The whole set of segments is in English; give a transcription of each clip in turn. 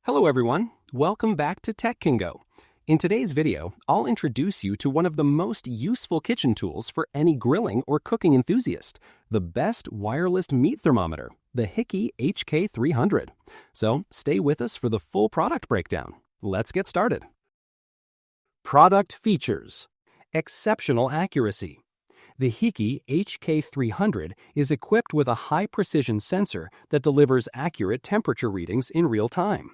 Hello everyone, welcome back to Tech Kingo. In today's video, I'll introduce you to one of the most useful kitchen tools for any grilling or cooking enthusiast, the best wireless meat thermometer, the Kingo HK300. So stay with us for the full product breakdown. Let's get started. Product features: exceptional accuracy. The Kingo HK300 is equipped with a high-precision sensor that delivers accurate temperature readings in real time.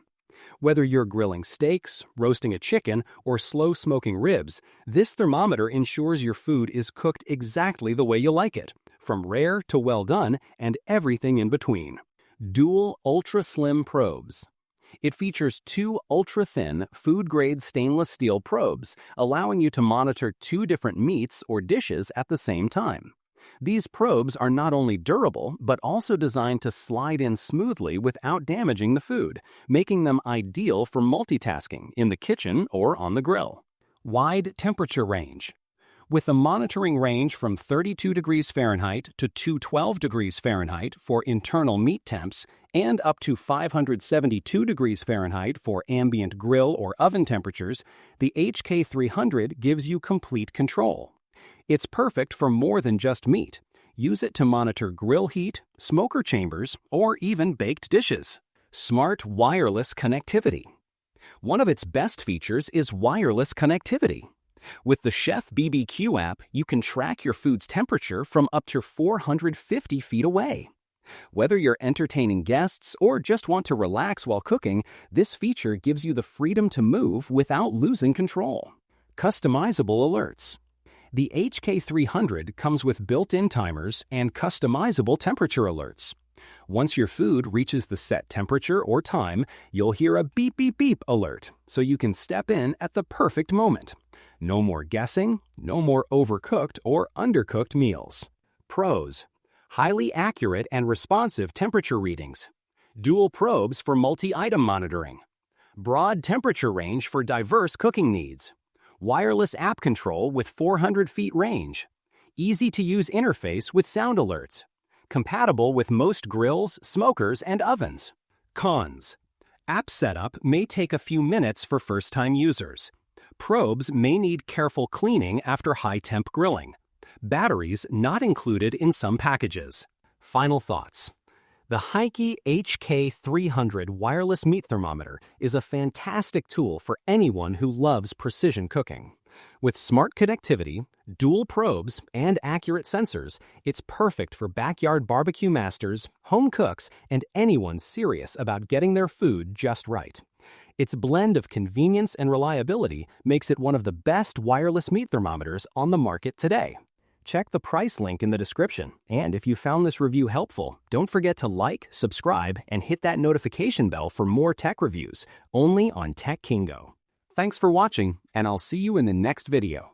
Whether you're grilling steaks, roasting a chicken, or slow-smoking ribs, this thermometer ensures your food is cooked exactly the way you like it, from rare to well done and everything in between. Dual ultra-slim probes. It features two ultra-thin, food-grade stainless steel probes, allowing you to monitor two different meats or dishes at the same time. These probes are not only durable, but also designed to slide in smoothly without damaging the food, making them ideal for multitasking in the kitchen or on the grill. Wide temperature range. With a monitoring range from 32 degrees Fahrenheit to 212 degrees Fahrenheit for internal meat temps and up to 572 degrees Fahrenheit for ambient grill or oven temperatures, the HK300 gives you complete control. It's perfect for more than just meat. Use it to monitor grill heat, smoker chambers, or even baked dishes. Smart wireless connectivity. One of its best features is wireless connectivity. With the Chef BBQ app, you can track your food's temperature from up to 450 feet away. Whether you're entertaining guests or just want to relax while cooking, this feature gives you the freedom to move without losing control. Customizable alerts. The HK300 comes with built-in timers and customizable temperature alerts. Once your food reaches the set temperature or time, you'll hear a beep beep beep alert, so you can step in at the perfect moment. No more guessing, no more overcooked or undercooked meals. Pros: highly accurate and responsive temperature readings. Dual probes for multi-item monitoring. Broad temperature range for diverse cooking needs. Wireless app control with 400 feet range. Easy-to-use interface with sound alerts. Compatible with most grills, smokers, and ovens. Cons: app setup may take a few minutes for first-time users. Probes may need careful cleaning after high-temp grilling. Batteries not included in some packages. Final thoughts. The Kingo HK300 wireless meat thermometer is a fantastic tool for anyone who loves precision cooking. With smart connectivity, dual probes, and accurate sensors, it's perfect for backyard barbecue masters, home cooks, and anyone serious about getting their food just right. Its blend of convenience and reliability makes it one of the best wireless meat thermometers on the market today. Check the price link in the description, and if you found this review helpful, don't forget to like, subscribe, and hit that notification bell for more tech reviews, only on Tech Kingo. Thanks for watching, and I'll see you in the next video.